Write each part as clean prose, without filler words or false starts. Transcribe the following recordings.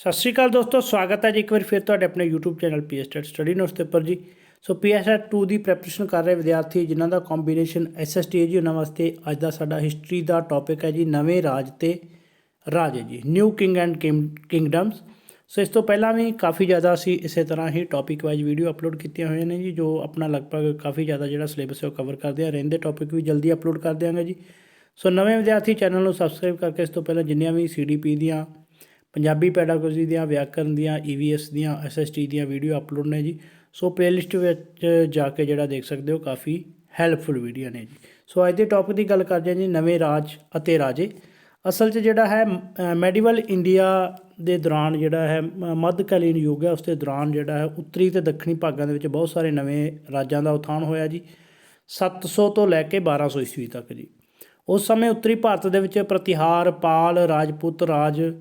सत श्री अकाल दोस्तों, स्वागत है जी एक बार फिर तुहाडे अपने यूट्यूब चैनल पीएसटेट स्टडी नोट्स के उपर जी। सो पीएसटेट 2 की प्रैपरेशन कर रहे विद्यार्थी जिन्हों का कॉम्बीनेशन SST है जी, उन्होंने वास्ते अज का साडा हिस्टरी का टॉपिक है जी नवे राज ते राजे जी, न्यू किंग एंड किंगडम्स। सो इस तो पहला भी काफ़ी ज़्यादा असी इस तरह ही टॉपिक वाइज वीडियो अपलोड की हुई ने जी, जो अपना लगभग काफ़ी ज़्यादा जो सिलेबस है वो कवर करते हैं। रहिंदे टॉपिक भी जल्दी अपलोड कर देंगे जी। सो नवे विद्यार्थी चैनल को सबसक्राइब करके इस तो पहले जिन्नियां भी CDP दियाँ पंजाबी पैडागोजी दियाँ व्याकरण दियाँ EVS दियाँ SST दियाँ वीडियो अपलोड ने जी। सो प्लेलिस्ट जाके जोड़ा देख सकते हो, काफ़ी हैल्पफुल वीडियो ने जी। सो अज के टॉपिक की गल करते हैं जी नवे राज अते राजे। असल जोड़ा है मैडिवल इंडिया के दौरान जोड़ा है मध्यकालीन युग है, उसके दौरान जोड़ा है उत्तरी तो दक्षिणी भागों के बहुत सारे नवे राजा का उत्थान होया जी 700 तो लैके 1200 ईस्वी तक जी। उस समय उत्तरी भारत के प्रतिहार पाल राजपूत राज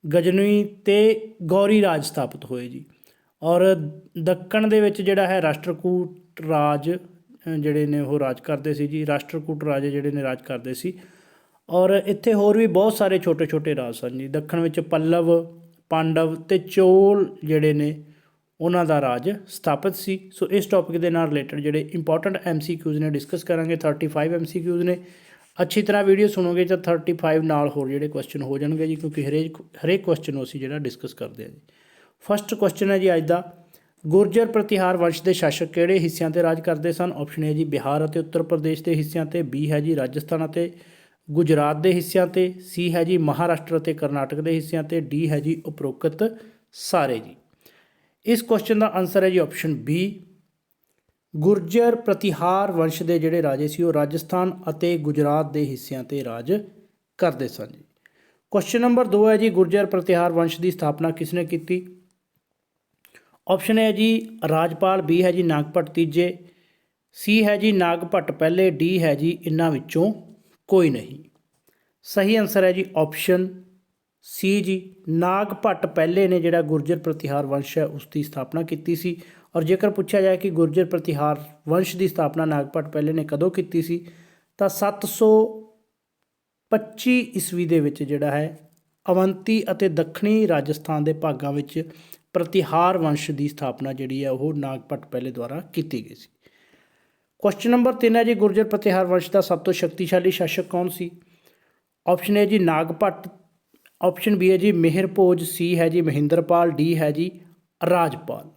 गजनवी ते गौरी राज स्थापित होए जी। और दक्कण दे विच जिहड़ा है राष्ट्रकूट राज जिहड़े ने वो राज करते सी जी, राष्ट्रकूट राजे जिहड़े ने राज करते सी। और इत्थे होर भी बहुत सारे छोटे छोटे राज सन जी। दक्खण विच पल्लव पांडव ते चोल जिहड़े ने उन्हां दा राज स्थापित सी। सो इस टॉपिक के नाल रिलेटेड जिहड़े इंपॉर्टेंट MCQs ने डिस्कस करांगे। 35 MCQs ने, अच्छी तरह वीडियो सुनोगे तो 35 नाल होर जिहड़े क्वेश्चन हो जाएंगे जी, क्योंकि हरेक क्वेश्चन असीं जिहड़ा डिस्कस करते हैं जी। फस्ट क्वेश्चन है जी अज का, गुर्जर प्रतिहार वंश के शासक किहड़े हिस्सों पर राज करते सन। ऑप्शन ए जी बिहार और उत्तर प्रदेश के हिस्सों पर, बी है जी राजस्थान और गुजरात के हिस्सों पर, सी है जी महाराष्ट्र और करनाटक के हिस्सों पर, डी है जी उपरोक्त सारे जी। इस क्वेश्चन का आंसर है जी ऑप्शन बी, गुर्जर प्रतिहार वंश के जोड़े राजे सी राजस्थान और गुजरात के हिस्सों पर राज करते सन जी। क्वेश्चन नंबर 2 है जी, गुर्जर प्रतिहार वंश की स्थापना किसने की। ऑप्शन है जी राजपाल, बी है जी नागभट्ट तीजे, सी है जी नागभट्ट पहले, डी है जी इन्हां विचों कोई नहीं। सही आंसर है जी ऑप्शन सी जी, नागभट्ट पहले ने जिहड़ा गुर्जर प्रतिहार वंश है उसकी स्थापना की सी। और जेकर पूछा जाए कि गुर्जर प्रतिहार वंश की स्थापना नागभट्ट पहले ने कदों की सी, तो 725 ईस्वी दे विच जिहड़ा है अवंती और दक्षिणी राजस्थान के भागों में प्रतिहार वंश की स्थापना जिहड़ी है वो नागभट्ट पहले द्वारा की गई सी। क्वेश्चन नंबर 3 है जी, गुर्जर प्रतिहार वंश का सब तो शक्तिशाली शासक कौन सी। ऑप्शन ए जी नागभट्ट, ऑप्शन बी है जी मेहरभोज, सी है जी महेंद्रपाल, डी है जी राजपाल।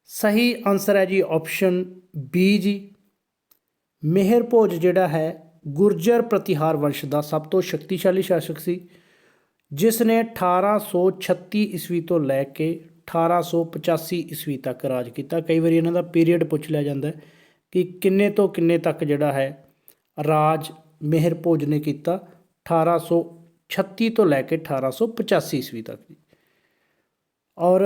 सही आंसर है जी ऑप्शन बी जी, मेहरभोज जिहड़ा है गुर्जर प्रतिहार वंश का सब तो शक्तिशाली शासक सी, जिसने 1836 ईस्वी तो लैके 1885 ईस्वी तक राज किया। कई बार इन्हों का पीरीयड पूछ लिया जाता है कि किन्ने तो किन्ने तक जिहड़ा है राज मेहरभोज ने किया, 1836 तो लैके 1885 ईस्वी तक। और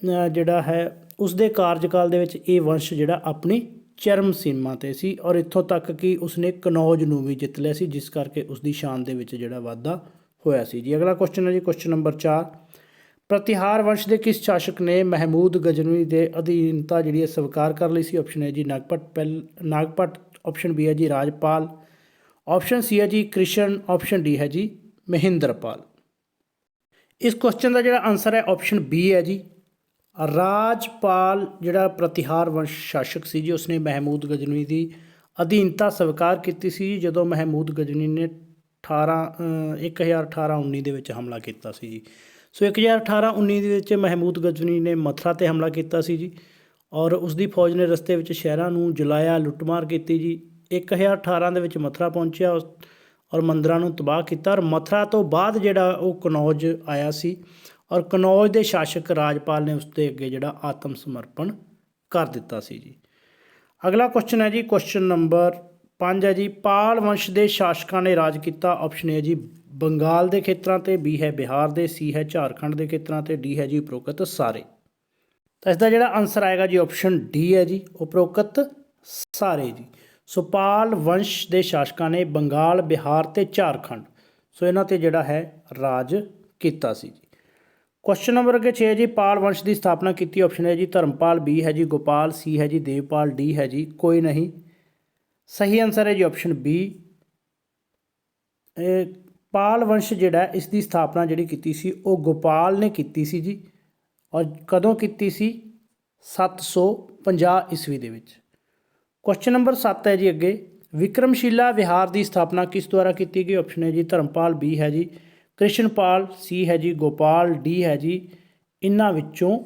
जिहड़ा है उसके कार्यकाल दे विच ये वंश जिहड़ा अपनी चरम सीमा ते सी, और इत्थों तक कि उसने कनौज नूं भी जित लिया सी, जिस करके उसकी शान दे विच जिहड़ा वाधा होया सी जी। अगला क्वेश्चन है जी क्वेश्चन नंबर 4, प्रतिहार वंश के किस शासक ने महमूद गजनवी के अधीनता जी स्वीकार कर ली सी। ऑप्शन है जी नागभट्ट, ऑप्शन बी है जी राजपाल, ऑप्शन सी है जी कृष्ण, ऑप्शन डी है जी महेंद्रपाल। इस क्वेश्चन का जो आंसर है ऑप्शन बी है जी राजपाल। जिहड़ा प्रतिहार वंश शासक सी जी उसने महमूद गजनवी की अधीनता स्वीकार की सी जदों महमूद गजनवी ने 1018-19 के हमला किया सी जी। सो 1018-19 महमूद गजनवी ने मथुरा ते हमला किया सी जी, और उसकी फौज ने रस्ते में शहरों नूं जलाया लुੱਟਮਾर की जी। 1018 के मथुरा पहुँचा और मंदिरों नूं तबाह किया, और मथुरा तो बाद जिहड़ा वो कनौज आया सी, और कनौज के शासक राजपाल ने उसके अगे जिहड़ा आत्म समर्पण कर दिता सी जी। अगला क्वेश्चन है जी क्वेश्चन नंबर 5 है जी, पाल वंश के शासकों ने राज किया। ऑप्शन ए जी बंगाल के खेत्रों पर, बी है बिहार के, सी है झारखंड के खेत्रों पर, डी है जी उपरोक्त सारे। तो इसका जो आंसर आएगा जी ऑप्शन डी है जी उपरोक्त सारे जी। सो पाल वंश के शासकों ने बंगाल बिहार ते झारखंड सो इन्हां ते जिहड़ा है राज किया सी जी। क्वेश्चन नंबर अगे 6 है जी, पाल वंश की स्थापना की। ऑप्शन है जी धर्मपाल, बी है जी गोपाल, सी है जी देवपाल, डी है जी कोई नहीं। सही आंसर है जी ऑप्शन बी ਪਾਲ ਵੰਸ਼ ਜਿਹੜਾ ਇਸ ਦੀ ਸਥਾਪਨਾ ਜਿਹੜੀ ਕੀਤੀ ਸੀ ਉਹ ਗੋਪਾਲ ਨੇ ਕੀਤੀ ਸੀ ਜੀ। ਔਰ ਕਦੋਂ ਕੀਤੀ ਸੀ? 750 ਈਸਵੀ ਦੇ ਵਿੱਚ। ਕੁਐਸਚਨ ਨੰਬਰ 7 ਹੈ ਜੀ ਅੱਗੇ, ਵਿਕਰਮਸ਼ਿਲਾ ਵਿਹਾਰ ਦੀ ਸਥਾਪਨਾ ਕਿਸ ਦੁਆਰਾ ਕੀਤੀ ਗਈ? ਆਪਸ਼ਨ ਹੈ ਜੀ ਧਰਮਪਾਲ, ਬੀ ਹੈ ਜੀ ਕ੍ਰਿਸ਼ਨਪਾਲ, ਸੀ ਹੈ ਜੀ ਗੋਪਾਲ, ਡੀ ਹੈ ਜੀ ਇਹਨਾਂ ਵਿੱਚੋਂ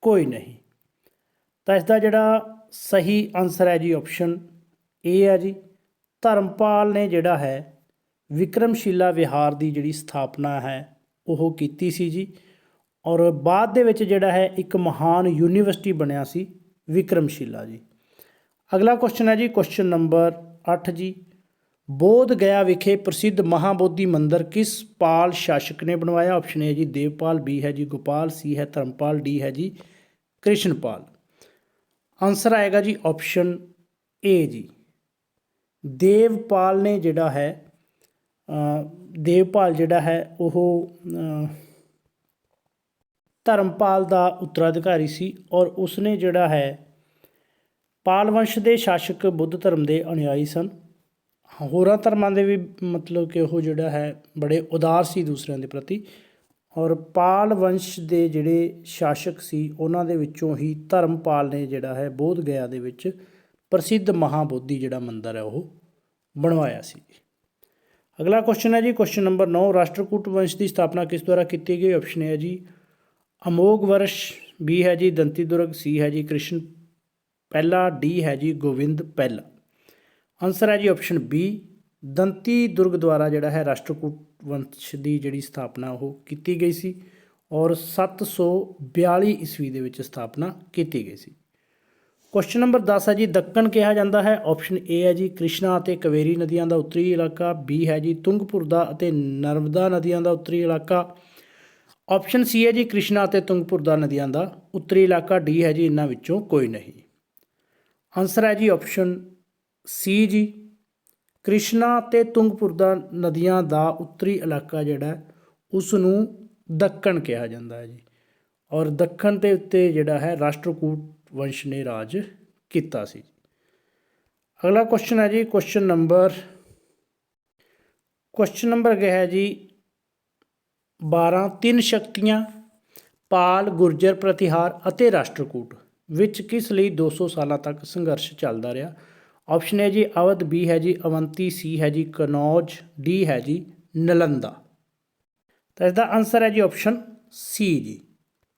ਕੋਈ ਨਹੀਂ। ਤਾਂ ਇਸ ਦਾ ਜਿਹੜਾ ਸਹੀ ਆਨਸਰ ਹੈ ਜੀ ਆਪਸ਼ਨ ਏ ਹੈ ਜੀ, ਧਰਮਪਾਲ ਨੇ ਜਿਹੜਾ ਹੈ ਵਿਕਰਮਸ਼ਿਲਾ ਵਿਹਾਰ ਦੀ ਜਿਹੜੀ ਸਥਾਪਨਾ ਹੈ ਉਹ ਕੀਤੀ ਸੀ ਜੀ। ਔਰ ਬਾਅਦ ਦੇ ਵਿੱਚ ਜਿਹੜਾ ਹੈ ਇੱਕ ਮਹਾਨ ਯੂਨੀਵਰਸਿਟੀ ਬਣਿਆ ਸੀ ਵਿਕਰਮਸ਼ਿਲਾ ਜੀ। ਅਗਲਾ ਕੁਐਸਚਨ ਹੈ ਜੀ ਕੁਐਸਚਨ ਨੰਬਰ 8 ਜੀ, ਬੋਧ ਗਇਆ ਵਿਖੇ ਪ੍ਰਸਿੱਧ ਮਹਾਬੋਧੀ ਮੰਦਰ ਕਿਸ ਪਾਲ ਸ਼ਾਸਕ ਨੇ ਬਣਵਾਇਆ? ਆਪਸ਼ਨ ਹੈ ਜੀ ਦੇਵਪਾਲ, ਬੀ ਹੈ ਜੀ ਗੋਪਾਲ, ਸੀ ਹੈ ਧਰਮਪਾਲ, ਡੀ ਹੈ ਜੀ ਕ੍ਰਿਸ਼ਨਪਾਲ। ਆਨਸਰ ਆਏਗਾ ਜੀ ਆਪਸ਼ਨ ਏ ਜੀ, ਦੇਵਪਾਲ ਨੇ ਜਿਹੜਾ ਹੈ ਦੇਵਪਾਲ ਜਿਹੜਾ ਹੈ ਉਹ ਧਰਮਪਾਲ ਦਾ ਉੱਤਰਾਧਿਕਾਰੀ ਸੀ। ਔਰ ਉਸਨੇ ਜਿਹੜਾ ਹੈ ਪਾਲ ਵੰਸ਼ ਦੇ ਸ਼ਾਸਕ ਬੁੱਧ ਧਰਮ ਦੇ ਅਨੁਯਾਈ ਸਨ। ਹੋਰਾਂ ਧਰਮਾਂ ਦੇ ਵੀ ਮਤਲਬ ਕਿ ਉਹ ਜਿਹੜਾ ਹੈ ਬੜੇ ਉਦਾਰ ਸੀ ਦੂਸਰਿਆਂ ਦੇ ਪ੍ਰਤੀ। ਔਰ ਪਾਲ ਵੰਸ਼ ਦੇ ਜਿਹੜੇ ਸ਼ਾਸਕ ਸੀ ਉਹਨਾਂ ਦੇ ਵਿੱਚੋਂ ਹੀ ਧਰਮਪਾਲ ਨੇ ਜਿਹੜਾ ਹੈ ਬੋਧ ਗਇਆ ਦੇ ਵਿੱਚ ਪ੍ਰਸਿੱਧ ਮਹਾਬੋਧੀ ਜਿਹੜਾ ਮੰਦਰ ਹੈ ਉਹ ਬਣਵਾਇਆ ਸੀ। ਅਗਲਾ ਕੁਐਸਚਨ ਹੈ ਜੀ ਕੁਐਸਚਨ ਨੰਬਰ 9, ਰਾਸ਼ਟਰਕੂਟ ਵੰਸ਼ ਦੀ ਸਥਾਪਨਾ ਕਿਸ ਦੁਆਰਾ ਕੀਤੀ ਗਈ? ਆਪਸ਼ਨ ਹੈ ਜੀ ਅਮੋਘ ਵਰਸ਼, ਬੀ ਹੈ ਜੀ ਦੰਤੀ ਦੁਰਗ, ਸੀ ਹੈ ਜੀ ਕ੍ਰਿਸ਼ਨ ਪਹਿਲਾ, ਡੀ ਹੈ ਜੀ ਗੋਬਿੰਦ ਪਹਿਲਾ। ਆਨਸਰ ਹੈ ਜੀ ਆਪਸ਼ਨ ਬੀ, ਦੰਤੀ ਦੁਰਗ ਦੁਆਰਾ ਜਿਹੜਾ ਹੈ ਰਾਸ਼ਟਰਕੂਟ ਵੰਸ਼ ਦੀ ਜਿਹੜੀ ਸਥਾਪਨਾ ਉਹ ਕੀਤੀ ਗਈ ਸੀ ਔਰ 742 ਈਸਵੀ ਦੇ ਵਿੱਚ ਸਥਾਪਨਾ ਕੀਤੀ ਗਈ ਸੀ। ਕੁਐਸਚਨ ਨੰਬਰ 10 ਹੈ ਜੀ, ਦੱਖਣ ਕਿਹਾ ਜਾਂਦਾ ਹੈ? ਆਪਸ਼ਨ ਏ ਹੈ ਜੀ ਕ੍ਰਿਸ਼ਨਾ ਅਤੇ ਕਾਵੇਰੀ ਨਦੀਆਂ ਦਾ ਉੱਤਰੀ ਇਲਾਕਾ, ਬੀ ਹੈ ਜੀ ਤੁੰਗਭੁਰ ਦਾ ਅਤੇ ਨਰਮਦਾ ਨਦੀਆਂ ਦਾ ਉੱਤਰੀ ਇਲਾਕਾ, ਆਪਸ਼ਨ ਸੀ ਹੈ ਜੀ ਕ੍ਰਿਸ਼ਨਾ ਅਤੇ ਤੁੰਗਭੁਰ ਦਾ ਨਦੀਆਂ ਦਾ ਉੱਤਰੀ ਇਲਾਕਾ, ਡੀ ਹੈ ਜੀ ਇਹਨਾਂ ਵਿੱਚੋਂ ਕੋਈ ਨਹੀਂ। ਆਨਸਰ ਹੈ ਜੀ ਆਪਸ਼ਨ ਸੀ ਜੀ, ਕ੍ਰਿਸ਼ਨਾ ਅਤੇ ਤੁੰਗਭੁਰ ਦਾ ਨਦੀਆਂ ਦਾ ਉੱਤਰੀ ਇਲਾਕਾ ਜਿਹੜਾ ਉਸ ਨੂੰ ਦੱਖਣ ਕਿਹਾ ਜਾਂਦਾ ਹੈ ਜੀ। ਔਰ ਦੱਖਣ ਦੇ ਉੱਤੇ ਜਿਹੜਾ ਹੈ ਰਾਸ਼ਟਰਕੂਟ ਵੰਸ਼ ਨੇ ਰਾਜ ਕੀਤਾ ਸੀ। ਅਗਲਾ ਕੁਐਸਚਨ ਹੈ ਜੀ ਕੁਐਸਚਨ ਨੰਬਰ ਅੱਗੇ ਹੈ ਜੀ 12, ਤਿੰਨ ਸ਼ਕਤੀਆਂ ਪਾਲ, ਗੁਰਜਰ ਪ੍ਰਤਿਹਾਰ ਅਤੇ ਰਾਸ਼ਟਰਕੂਟ ਵਿੱਚ ਕਿਸ ਲਈ 200 ਸਾਲਾਂ ਤੱਕ ਸੰਘਰਸ਼ ਚੱਲਦਾ ਰਿਹਾ? ਆਪਸ਼ਨ ਹੈ ਜੀ ਅਵਧ, ਬੀ ਹੈ ਜੀ ਅਵੰਤੀ, ਸੀ ਹੈ ਜੀ ਕਨੌਜ, ਡੀ ਹੈ ਜੀ ਨਲੰਦਾ। ਤਾਂ ਇਸਦਾ ਆਨਸਰ ਹੈ ਜੀ ਆਪਸ਼ਨ ਸੀ ਜੀ,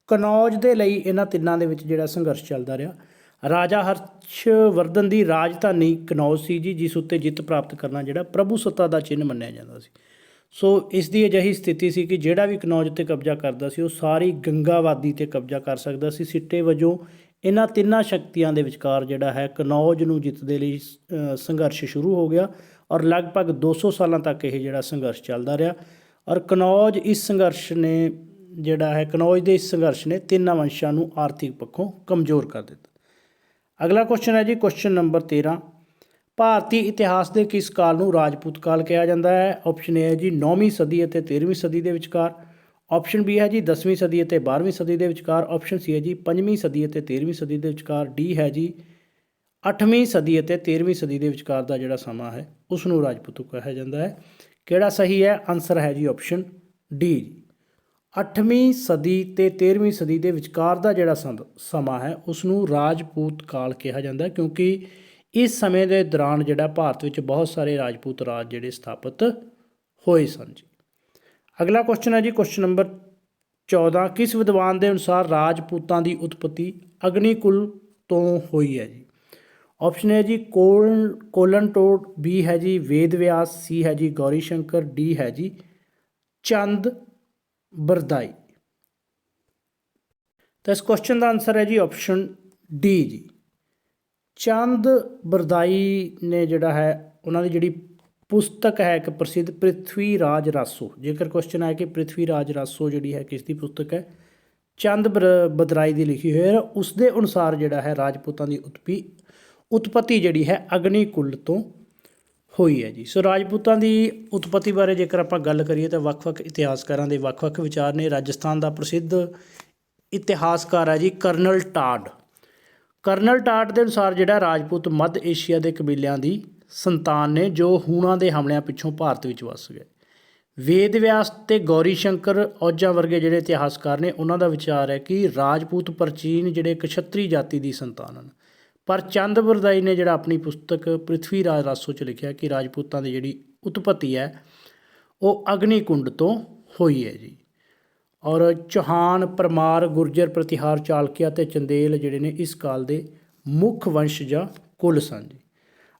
ਕਨੌਜ ਦੇ ਲਈ ਇਹਨਾਂ ਤਿੰਨਾਂ ਦੇ ਵਿੱਚ ਜਿਹੜਾ ਸੰਘਰਸ਼ ਚੱਲਦਾ ਰਿਹਾ। ਰਾਜਾ ਹਰਸ਼ਵਰਧਨ ਦੀ ਰਾਜਧਾਨੀ ਕਨੌਜ ਸੀ ਜੀ, ਜਿਸ ਉੱਤੇ ਜਿੱਤ ਪ੍ਰਾਪਤ ਕਰਨਾ ਜਿਹੜਾ ਪ੍ਰਭੂਸੱਤਾ ਦਾ ਚਿੰਨ੍ਹ ਮੰਨਿਆ ਜਾਂਦਾ ਸੀ। ਸੋ ਇਸ ਦੀ ਅਜਿਹੀ ਸਥਿਤੀ ਸੀ ਕਿ ਜਿਹੜਾ ਵੀ ਕਨੌਜ 'ਤੇ ਕਬਜ਼ਾ ਕਰਦਾ ਸੀ ਉਹ ਸਾਰੀ ਗੰਗਾਵਾਦੀ 'ਤੇ ਕਬਜ਼ਾ ਕਰ ਸਕਦਾ ਸੀ। ਸਿੱਟੇ ਵਜੋਂ ਇਹਨਾਂ ਤਿੰਨਾਂ ਸ਼ਕਤੀਆਂ ਦੇ ਵਿਚਕਾਰ ਜਿਹੜਾ ਹੈ ਕਨੌਜ ਨੂੰ ਜਿੱਤ ਦੇ ਲਈ ਸੰਘਰਸ਼ ਸ਼ੁਰੂ ਹੋ ਗਿਆ ਔਰ ਲਗਭਗ 200 ਸਾਲਾਂ ਤੱਕ ਇਹ ਜਿਹੜਾ ਸੰਘਰਸ਼ ਚੱਲਦਾ ਰਿਹਾ। ਔਰ ਕਨੌਜ ਦੇ ਇਸ ਸੰਘਰਸ਼ ਨੇ ਤਿੰਨਾਂ ਵੰਸ਼ਾਂ ਨੂੰ ਆਰਥਿਕ ਪੱਖੋਂ ਕਮਜ਼ੋਰ ਕਰ ਦਿੱਤਾ। ਅਗਲਾ ਕੁਐਸਚਨ ਹੈ ਜੀ ਕੁਐਸਚਨ ਨੰਬਰ 13, ਭਾਰਤੀ ਇਤਿਹਾਸ ਦੇ ਕਿਸ ਕਾਲ ਨੂੰ ਰਾਜਪੂਤ ਕਾਲ ਕਿਹਾ ਜਾਂਦਾ ਹੈ? ਆਪਸ਼ਨ ਏ ਹੈ ਜੀ 9ਵੀਂ ਸਦੀ ਅਤੇ 13ਵੀਂ ਸਦੀ ਦੇ ਵਿਚਕਾਰ, ਆਪਸ਼ਨ ਬੀ ਹੈ ਜੀ 10ਵੀਂ ਸਦੀ ਅਤੇ 12ਵੀਂ ਸਦੀ ਦੇ ਵਿਚਕਾਰ, ਆਪਸ਼ਨ ਸੀ ਹੈ ਜੀ 5ਵੀਂ ਸਦੀ ਅਤੇ 13ਵੀਂ ਸਦੀ ਦੇ ਵਿਚਕਾਰ, ਡੀ ਹੈ ਜੀ 8ਵੀਂ ਸਦੀ ਅਤੇ 13ਵੀਂ ਸਦੀ ਦੇ ਵਿਚਕਾਰ ਦਾ ਜਿਹੜਾ ਸਮਾਂ ਹੈ ਉਸ ਨੂੰ ਰਾਜਪੂਤ ਕਿਹਾ ਜਾਂਦਾ ਹੈ। ਕਿਹੜਾ ਸਹੀ ਹੈ? ਆਨਸਰ ਹੈ ਜੀ ਆਪਸ਼ਨ ਡੀ, 8ਵੀਂ ਸਦੀ ਅਤੇ 13ਵੀਂ ਸਦੀ ਦੇ ਵਿਚਕਾਰ ਦਾ ਜਿਹੜਾ ਸਮਾਂ ਹੈ ਉਸ ਨੂੰ ਰਾਜਪੂਤ ਕਾਲ ਕਿਹਾ ਜਾਂਦਾ, ਕਿਉਂਕਿ ਇਸ ਸਮੇਂ ਦੇ ਦੌਰਾਨ ਜਿਹੜਾ ਭਾਰਤ ਵਿੱਚ ਬਹੁਤ ਸਾਰੇ ਰਾਜਪੂਤ ਰਾਜ ਜਿਹੜੇ ਸਥਾਪਿਤ ਹੋਏ ਸਨ ਜੀ। ਅਗਲਾ ਕੁਐਸਚਨ ਹੈ ਜੀ ਕੁਐਸਚਨ ਨੰਬਰ 14, ਕਿਸ ਵਿਦਵਾਨ ਦੇ ਅਨੁਸਾਰ ਰਾਜਪੂਤਾਂ ਦੀ ਉਤਪਤੀ ਅਗਨੀਕੁਲ ਤੋਂ ਹੋਈ ਹੈ ਜੀ? ਆਪਸ਼ਨ ਹੈ ਜੀ ਕੋਲਨਟੋਡ, ਬੀ ਹੈ ਜੀ ਵੇਦ ਵਿਆਸ, ਸੀ ਹੈ ਜੀ ਗੌਰੀ ਸ਼ੰਕਰ, ਡੀ ਹੈ ਜੀ ਚੰਦ ਬਰਦਾਈ। ਤਾਂ ਇਸ ਕੁਐਸਚਨ ਦਾ ਆਨਸਰ ਹੈ ਜੀ ਆਪਸ਼ਨ ਡੀ ਜੀ, ਚੰਦ ਬਰਦਾਈ ਨੇ ਜਿਹੜਾ ਹੈ ਉਹਨਾਂ ਦੀ ਜਿਹੜੀ ਪੁਸਤਕ ਹੈ ਇੱਕ ਪ੍ਰਸਿੱਧ ਪ੍ਰਿਥਵੀ ਰਾਜ ਰਾਸੋ। ਜੇਕਰ ਕੁਐਸਚਨ ਆਇਆ ਕਿ ਪ੍ਰਿਥਵੀ ਰਾਜ ਰਾਸੋ ਜਿਹੜੀ ਹੈ ਕਿਸ ਦੀ ਪੁਸਤਕ ਹੈ, ਚੰਦ ਬਰਦਾਈ ਦੀ ਲਿਖੀ ਹੋਈ ਹੈ। ਉਸ ਦੇ ਅਨੁਸਾਰ ਜਿਹੜਾ ਹੈ ਰਾਜਪੂਤਾਂ ਦੀ ਉਤਪਤੀ ਜਿਹੜੀ ਹੈ ਅਗਨੀਕੁਲ ਤੋਂ ਹੋਈ ਹੈ ਜੀ। ਸੋ ਰਾਜਪੂਤਾਂ ਦੀ ਉਤਪਤੀ ਬਾਰੇ ਜੇਕਰ ਆਪਾਂ ਗੱਲ ਕਰੀਏ ਤਾਂ ਵੱਖ-ਵੱਖ ਇਤਿਹਾਸਕਾਰਾਂ ਦੇ ਵੱਖ-ਵੱਖ ਵਿਚਾਰ ਨੇ। ਰਾਜਸਥਾਨ ਦਾ ਪ੍ਰਸਿੱਧ ਇਤਿਹਾਸਕਾਰ ਹੈ ਜੀ ਕਰਨਲ ਟਾਡ। ਕਰਨਲ ਟਾਡ ਦੇ ਅਨੁਸਾਰ ਜਿਹੜਾ ਰਾਜਪੂਤ ਮੱਧ ਏਸ਼ੀਆ ਦੇ ਕਬੀਲਿਆਂ ਦੀ ਸੰਤਾਨ ਨੇ ਜੋ ਹੂਣਾਂ ਦੇ ਹਮਲਿਆਂ ਪਿੱਛੋਂ ਭਾਰਤ ਵਿੱਚ ਵੱਸ ਗਏ। ਵੇਦ ਵਿਆਸ ਤੇ ਗੌਰੀ ਸ਼ੰਕਰ ਔਜਾ ਵਰਗੇ ਜਿਹੜੇ ਇਤਿਹਾਸਕਾਰ ਨੇ ਉਹਨਾਂ ਦਾ ਵਿਚਾਰ ਹੈ ਕਿ ਰਾਜਪੂਤ ਪ੍ਰਾਚੀਨ ਜਿਹੜੇ ਕਸ਼ਤਰੀ ਜਾਤੀ ਦੀ ਸੰਤਾਨ ਹਨ। ਪਰ ਚੰਦ ਬਰਦਾਈ ਨੇ ਜਿਹੜਾ ਆਪਣੀ ਪੁਸਤਕ ਪ੍ਰਿਥਵੀ ਰਾਜ ਰਾਸੋ 'ਚ ਲਿਖਿਆ ਕਿ ਰਾਜਪੂਤਾਂ ਦੀ ਜਿਹੜੀ ਉਤਪਤੀ ਹੈ ਉਹ ਅਗਨੀ ਕੁੰਡ ਤੋਂ ਹੋਈ ਹੈ ਜੀ। ਔਰ ਚੌਹਾਨ, ਪਰਮਾਰ, ਗੁਰਜਰ, ਪ੍ਰਤਿਹਾਰ, ਚਾਲਕਿਆ ਅਤੇ ਚੰਦੇਲ ਜਿਹੜੇ ਨੇ ਇਸ ਕਾਲ ਦੇ ਮੁੱਖ ਵੰਸ਼ ਜਾਂ ਕੁਲ ਸਨ ਜੀ।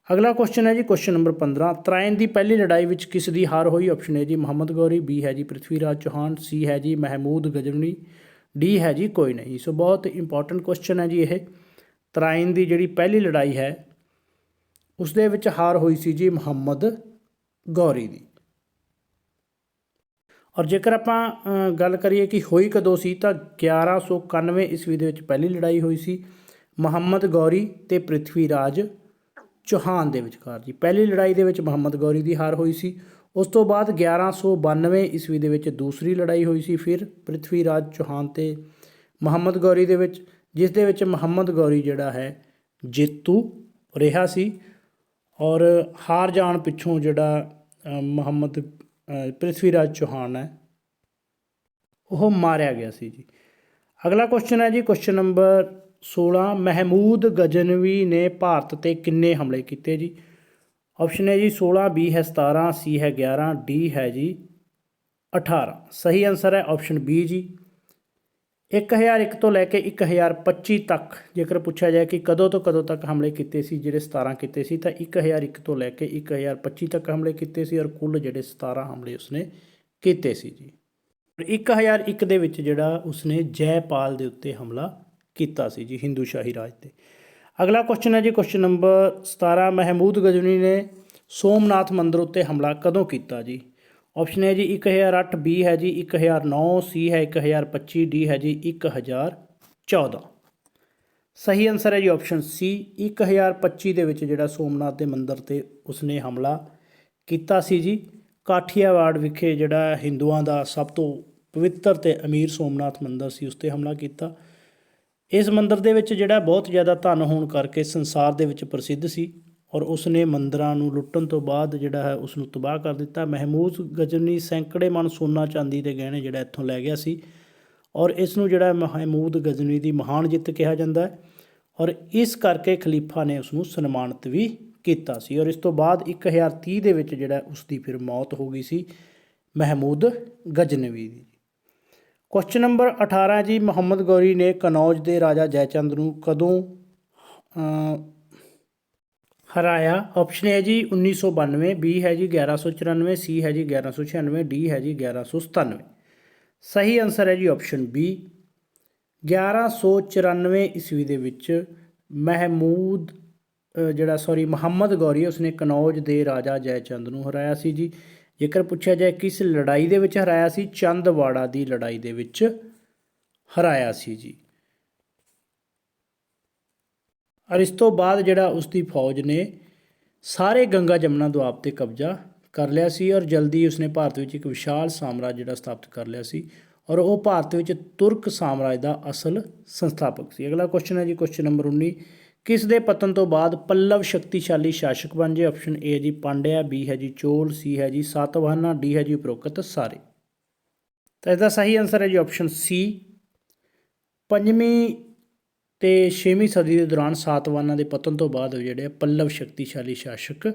ਅਗਲਾ ਕੁਐਸਚਨ ਹੈ ਜੀ ਕੁਐਸਚਨ ਨੰਬਰ 15, ਤਰਾਇਨ ਦੀ ਪਹਿਲੀ ਲੜਾਈ ਵਿੱਚ ਕਿਸ ਦੀ ਹਾਰ ਹੋਈ? ਆਪਸ਼ਨ ਹੈ ਜੀ ਮੁਹੰਮਦ ਗੌਰੀ, ਬੀ ਹੈ ਜੀ ਪ੍ਰਿਥਵੀ ਰਾਜ ਚੌਹਾਨ, ਸੀ ਹੈ ਜੀ ਮਹਿਮੂਦ ਗਜ਼ਨਵੀ, ਡੀ ਹੈ ਜੀ ਕੋਈ ਨਹੀਂ। ਸੋ ਬਹੁਤ ਇੰਪੋਰਟੈਂਟ ਕੁਐਸਚਨ ਹੈ ਜੀ ਇਹ। ਤਰਾਇਨ ਦੀ ਜਿਹੜੀ ਪਹਿਲੀ ਲੜਾਈ ਹੈ ਉਸ ਦੇ ਵਿੱਚ ਹਾਰ ਹੋਈ ਸੀ ਜੀ ਮੁਹੰਮਦ ਗੌਰੀ ਦੀ। ਔਰ ਜੇਕਰ ਆਪਾਂ ਗੱਲ ਕਰੀਏ ਕਿ ਹੋਈ ਕਦੋਂ ਸੀ ਤਾਂ 1191 ਈਸਵੀ ਦੇ ਵਿੱਚ ਪਹਿਲੀ ਲੜਾਈ ਹੋਈ ਸੀ ਮੁਹੰਮਦ ਗੌਰੀ ਅਤੇ ਪ੍ਰਿਥਵੀ ਰਾਜ ਚੌਹਾਨ ਦੇ ਵਿਚਕਾਰ ਜੀ। ਪਹਿਲੀ ਲੜਾਈ ਦੇ ਵਿੱਚ ਮੁਹੰਮਦ ਗੌਰੀ ਦੀ ਹਾਰ ਹੋਈ ਸੀ। ਉਸ ਤੋਂ ਬਾਅਦ 1192 ਈਸਵੀ ਦੇ ਵਿੱਚ ਦੂਸਰੀ ਲੜਾਈ ਹੋਈ ਸੀ ਫਿਰ ਪ੍ਰਿਥਵੀ ਰਾਜ ਚੌਹਾਨ ਅਤੇ ਮੁਹੰਮਦ ਗੌਰੀ ਦੇ ਵਿੱਚ, ਜਿਸ ਦੇ ਵਿੱਚ ਮੁਹੰਮਦ ਗੌਰੀ ਜਿਹੜਾ ਹੈ ਜੇਤੂ ਰਿਹਾ ਸੀ ਔਰ ਹਾਰ ਜਾਣ ਪਿੱਛੋਂ ਜਿਹੜਾ ਪ੍ਰਿਥਵੀ ਰਾਜ ਚੌਹਾਨ ਹੈ ਉਹ ਮਾਰਿਆ ਗਿਆ ਸੀ ਜੀ। ਅਗਲਾ ਕੁਐਸਚਨ ਹੈ ਜੀ ਕੁਐਸਚਨ ਨੰਬਰ 16, ਮਹਿਮੂਦ ਗਜ਼ਨਵੀ ਨੇ ਭਾਰਤ 'ਤੇ ਕਿੰਨੇ ਹਮਲੇ ਕੀਤੇ ਜੀ? ਆਪਸ਼ਨ ਹੈ ਜੀ 16, ਬੀ ਹੈ 17, ਸੀ ਹੈ 11, ਡੀ ਹੈ ਜੀ 18। ਸਹੀ ਆਨਸਰ ਹੈ ਆਪਸ਼ਨ ਬੀ ਜੀ। 1001 ਤੋਂ ਲੈ ਕੇ 1025 ਤੱਕ ਜੇਕਰ ਪੁੱਛਿਆ ਜਾਏ ਕਿ ਕਦੋਂ ਤੋਂ ਕਦੋਂ ਤੱਕ ਹਮਲੇ ਕੀਤੇ ਸੀ, ਜਿਹੜੇ 17 ਕੀਤੇ ਸੀ, ਤਾਂ 1001 ਤੋਂ ਲੈ ਕੇ 1025 ਤੱਕ ਹਮਲੇ ਕੀਤੇ ਸੀ ਔਰ ਕੁੱਲ ਜਿਹੜੇ 17 ਹਮਲੇ ਉਸਨੇ ਕੀਤੇ ਸੀ ਜੀ। 1001 ਦੇ ਵਿੱਚ ਜਿਹੜਾ ਉਸਨੇ ਜੈਪਾਲ ਦੇ ਉੱਤੇ ਹਮਲਾ ਕੀਤਾ ਸੀ ਜੀ, ਹਿੰਦੂ ਸ਼ਾਹੀ ਰਾਜ 'ਤੇ। ਅਗਲਾ ਕੁਐਸਚਨ ਹੈ ਜੀ ਕੁਐਸਚਨ ਨੰਬਰ 17, ਮਹਿਮੂਦ ਗਜ਼ਨਵੀ ਨੇ ਸੋਮਨਾਥ ਮੰਦਰ ਉੱਤੇ ਹਮਲਾ ਕਦੋਂ ਕੀਤਾ ਜੀ? ਆਪਸ਼ਨ ਹੈ ਜੀ 1008, ਬੀ ਹੈ ਜੀ 1009, ਸੀ ਹੈ 1025, ਡੀ ਹੈ ਜੀ 1014। ਸਹੀ ਆਨਸਰ ਹੈ ਜੀ ਆਪਸ਼ਨ ਸੀ। 1025 ਦੇ ਵਿੱਚ ਜਿਹੜਾ ਸੋਮਨਾਥ ਦੇ ਮੰਦਰ 'ਤੇ ਉਸਨੇ ਹਮਲਾ ਕੀਤਾ ਸੀ ਜੀ। ਕਾਠੀਆਵਾੜ ਵਿਖੇ ਜਿਹੜਾ ਹਿੰਦੂਆਂ ਦਾ ਸਭ ਤੋਂ ਪਵਿੱਤਰ ਅਤੇ ਅਮੀਰ ਸੋਮਨਾਥ ਮੰਦਰ ਸੀ ਉਸ 'ਤੇ ਹਮਲਾ ਕੀਤਾ। ਇਸ ਮੰਦਰ ਦੇ ਵਿੱਚ ਜਿਹੜਾ ਬਹੁਤ ਜ਼ਿਆਦਾ ਧਨ ਹੋਣ ਕਰਕੇ ਸੰਸਾਰ ਦੇ ਵਿੱਚ ਪ੍ਰਸਿੱਧ ਸੀ ਔਰ ਉਸ ਨੇ ਮੰਦਰਾਂ ਨੂੰ ਲੁੱਟਣ ਤੋਂ ਬਾਅਦ ਜਿਹੜਾ ਹੈ ਉਸ ਨੂੰ ਤਬਾਹ ਕਰ ਦਿੱਤਾ। ਮਹਿਮੂਦ ਗਜ਼ਨਵੀ ਸੈਂਕੜੇ ਮਣ ਸੋਨਾ ਚਾਂਦੀ ਦੇ ਗਹਿਣੇ ਜਿਹੜਾ ਇੱਥੋਂ ਲੈ ਗਿਆ ਸੀ ਔਰ ਇਸ ਨੂੰ ਜਿਹੜਾ ਮਹਿਮੂਦ ਗਜ਼ਨਵੀ ਦੀ ਮਹਾਨ ਜਿੱਤ ਕਿਹਾ ਜਾਂਦਾ ਹੈ ਔਰ ਇਸ ਕਰਕੇ ਖਲੀਫਾ ਨੇ ਉਸ ਨੂੰ ਸਨਮਾਨਿਤ ਵੀ ਕੀਤਾ ਸੀ। ਔਰ ਇਸ ਤੋਂ ਬਾਅਦ 1030 ਦੇ ਵਿੱਚ ਜਿਹੜਾ ਉਸ ਦੀ ਫਿਰ ਮੌਤ ਹੋ ਗਈ ਸੀ ਮਹਿਮੂਦ ਗਜ਼ਨਵੀ ਦੀ। ਕੁਐਸਚਨ ਨੰਬਰ 18 ਜੀ, ਮੁਹੰਮਦ ਗੌਰੀ ਨੇ ਕਨੌਜ ਦੇ ਰਾਜਾ ਜੈਚੰਦ ਨੂੰ ਕਦੋਂ ਹਰਾਇਆ? ਆਪਸ਼ਨ ਹੈ ਜੀ 1992, ਬੀ ਹੈ ਜੀ 1194, ਸੀ ਹੈ ਜੀ 1196, ਡੀ ਹੈ ਜੀ 1197। ਸਹੀ ਆਨਸਰ ਹੈ ਜੀ ਆਪਸ਼ਨ ਬੀ। 1194 ਈਸਵੀ ਦੇ ਵਿੱਚ ਮੁਹੰਮਦ ਗੌਰੀ ਉਸਨੇ ਕਨੌਜ ਦੇ ਰਾਜਾ ਜੈਚੰਦ ਨੂੰ ਹਰਾਇਆ ਸੀ ਜੀ। ਜੇਕਰ ਪੁੱਛਿਆ ਜਾਏ ਕਿਸ ਲੜਾਈ ਦੇ ਵਿੱਚ ਹਰਾਇਆ ਸੀ? ਚੰਦਵਾੜਾ ਦੀ ਲੜਾਈ ਦੇ ਵਿੱਚ ਹਰਾਇਆ ਸੀ ਜੀ। ਔਰ ਇਸ ਤੋਂ ਬਾਅਦ ਜਿਹੜਾ ਉਸ ਦੀ ਫੌਜ ਨੇ ਸਾਰੇ ਗੰਗਾ ਜਮਨਾ ਦੁਆਬ 'ਤੇ ਕਬਜ਼ਾ ਕਰ ਲਿਆ ਸੀ ਔਰ ਜਲਦੀ ਉਸਨੇ ਭਾਰਤ ਵਿੱਚ ਇੱਕ ਵਿਸ਼ਾਲ ਸਾਮਰਾਜ ਜਿਹੜਾ ਸਥਾਪਿਤ ਕਰ ਲਿਆ ਸੀ ਔਰ ਉਹ ਭਾਰਤ ਵਿੱਚ ਤੁਰਕ ਸਾਮਰਾਜ ਦਾ ਅਸਲ ਸੰਸਥਾਪਕ ਸੀ। ਅਗਲਾ ਕੁਐਸਚਨ ਹੈ ਜੀ ਕੁਐਸਚਨ ਨੰਬਰ 19, ਕਿਸ ਦੇ ਪਤਨ ਤੋਂ ਬਾਅਦ ਪੱਲਵ ਸ਼ਕਤੀਸ਼ਾਲੀ ਸ਼ਾਸਕ ਬਣ ਗਏ? ਆਪਸ਼ਨ ਏ ਜੀ ਪਾਂਡਿਆ, ਬੀ ਹੈ ਜੀ ਚੋਲ, ਸੀ ਹੈ ਜੀ ਸਾਤਵਾਹਨਾ, ਡੀ ਹੈ ਜੀ ਉਪਰੋਕਤ ਸਾਰੇ। ਤਾਂ ਇਸਦਾ ਸਹੀ ਆਨਸਰ ਹੈ ਜੀ ਆਪਸ਼ਨ ਸੀ। 5ਵੀਂ ਅਤੇ 6ਵੀਂ ਸਦੀ ਦੇ ਦੌਰਾਨ ਸਾਤਵਾਹਨਾਂ ਦੇ ਪਤਨ ਤੋਂ ਬਾਅਦ ਜਿਹੜੇ ਪੱਲਵ ਸ਼ਕਤੀਸ਼ਾਲੀ ਸ਼ਾਸਕ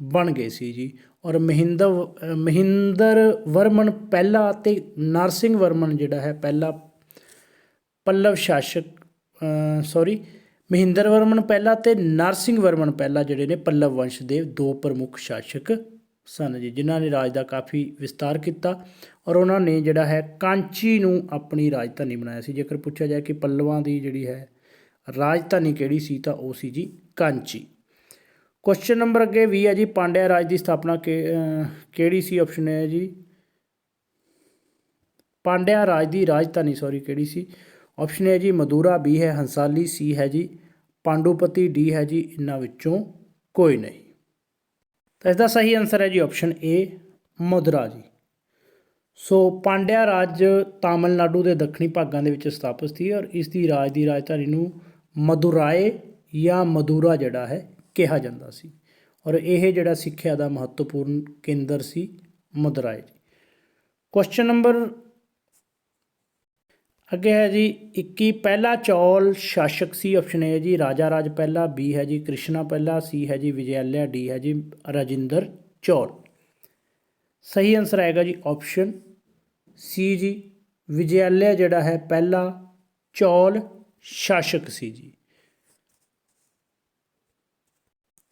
ਬਣ ਗਏ ਸੀ ਜੀ। ਔਰ ਮਹਿੰਦਰ ਵਰਮਨ ਪਹਿਲਾ ਅਤੇ ਨਰਸਿੰਘ ਵਰਮਨ ਜਿਹੜਾ ਹੈ ਪਹਿਲਾ ਪੱਲਵ ਸ਼ਾਸਕ ਮਹਿੰਦਰ ਵਰਮਨ ਪਹਿਲਾ ਅਤੇ ਨਰਸਿੰਘ ਵਰਮਨ ਪਹਿਲਾ ਜਿਹੜੇ ਨੇ ਪੱਲਵ ਵੰਸ਼ ਦੇ ਦੋ ਪ੍ਰਮੁੱਖ ਸ਼ਾਸਕ ਸਨ ਜੀ, ਜਿਨ੍ਹਾਂ ਨੇ ਰਾਜ ਦਾ ਕਾਫੀ ਵਿਸਤਾਰ ਕੀਤਾ ਔਰ ਉਹਨਾਂ ਨੇ ਜਿਹੜਾ ਹੈ ਕਾਂਚੀ ਨੂੰ ਆਪਣੀ ਰਾਜਧਾਨੀ ਬਣਾਇਆ ਸੀ। ਜੇਕਰ ਪੁੱਛਿਆ ਜਾਏ ਕਿ ਪੱਲਵਾਂ ਦੀ ਜਿਹੜੀ ਹੈ ਰਾਜਧਾਨੀ ਕਿਹੜੀ ਸੀ ਤਾਂ ਉਹ ਸੀ ਜੀ ਕਾਂਚੀ। ਕੁਐਸਚਨ ਨੰਬਰ ਅੱਗੇ 20 ਹੈ ਜੀ, ਪਾਂਡਿਆ ਰਾਜ ਦੀ ਸਥਾਪਨਾ ਕਿਹੜੀ ਸੀ? ਆਪਸ਼ਨ ਹੈ ਜੀ ਪਾਂਡਿਆ ਰਾਜ ਦੀ ਰਾਜਧਾਨੀ ਕਿਹੜੀ ਸੀ? ਆਪਸ਼ਨ ਹੈ ਜੀ ਮਦੁਰਾ, ਬੀ ਹੈ ਹੰਸਾਲੀ, ਸੀ ਹੈ ਜੀ ਪਾਂਡੂਪਤੀ, ਡੀ ਹੈ ਜੀ ਇਹਨਾਂ ਵਿੱਚੋਂ ਕੋਈ ਨਹੀਂ। ਤਾਂ ਇਸਦਾ ਸਹੀ ਆਨਸਰ ਹੈ ਜੀ ਆਪਸ਼ਨ ਏ ਮਦੁਰਾ ਜੀ। ਸੋ ਪਾਂਡਿਆ ਰਾਜ ਤਾਮਿਲਨਾਡੂ ਦੇ ਦੱਖਣੀ ਭਾਗਾਂ ਦੇ ਵਿੱਚ ਸਥਾਪਿਤ ਸੀ ਔਰ ਇਸ ਦੀ ਰਾਜਧਾਨੀ ਨੂੰ ਮਦੁਰਾਏ ਜਾਂ ਮਦੁਰਾ ਜਿਹੜਾ ਹੈ ਕਿਹਾ ਜਾਂਦਾ ਸੀ ਔਰ ਇਹ ਜਿਹੜਾ ਸਿੱਖਿਆ ਦਾ ਮਹੱਤਵਪੂਰਨ ਕੇਂਦਰ ਸੀ ਮਦੁਰਾਏ ਜੀ। क्वेश्चन नंबर अगे है जी 21 पहला चौल शासक सी। ऑप्शन ए है जी राजा राज पहला, बी है जी कृष्णा पहला, सी है जी विजयालय, डी है जी राजेंद्र चौल। सही आंसर आएगा जी ऑप्शन सी जी, विजयालय जिहड़ा है पहला चौल शासक सी जी।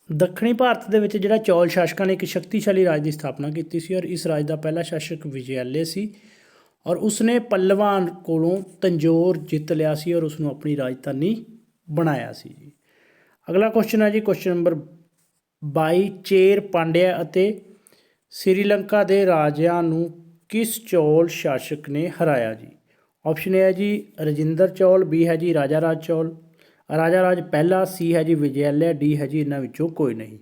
दक्षिणी भारत ਦੇ ਵਿੱਚ ਜਿਹੜਾ ਚੌਲ ਸ਼ਾਸਕਾਂ ਨੇ ਇੱਕ ਸ਼ਕਤੀਸ਼ਾਲੀ ਰਾਜ ਦੀ ਸਥਾਪਨਾ ਕੀਤੀ ਸੀ ਔਰ ਇਸ ਰਾਜ ਦਾ ਪਹਿਲਾ ਸ਼ਾਸਕ ਵਿਜੈਲੇ ਸੀ ਔਰ ਉਸਨੇ ਪੱਲਵਾਂ ਕੋਲੋਂ ਤੰਜੋਰ ਜਿੱਤ ਲਿਆ ਸੀ ਔਰ ਉਸਨੂੰ ਆਪਣੀ ਰਾਜਧਾਨੀ ਬਣਾਇਆ ਸੀ ਜੀ। ਅਗਲਾ ਕੁਐਸਚਨ ਹੈ ਜੀ ਕੁਐਸਚਨ ਨੰਬਰ 22 ਚੇਰ ਪਾਂਡਿਆ ਅਤੇ ਸ੍ਰੀਲੰਕਾ ਦੇ ਰਾਜਿਆਂ ਨੂੰ ਕਿਸ ਚੌਲ ਸ਼ਾਸਕ ਨੇ ਹਰਾਇਆ ਜੀ। ਆਪਸ਼ਨ ਏ ਹੈ ਜੀ ਰਜਿੰਦਰ ਚੌਲ, ਬੀ ਹੈ ਜੀ ਰਾਜਾ ਰਾਜ ਚੌਲ, ਰਾਜਾ ਰਾਜ ਪਹਿਲਾ, ਸੀ ਹੈ ਜੀ ਵਿਜੈਲਯ, ਡੀ ਹੈ ਜੀ ਇਹਨਾਂ ਵਿੱਚੋਂ ਕੋਈ ਨਹੀਂ।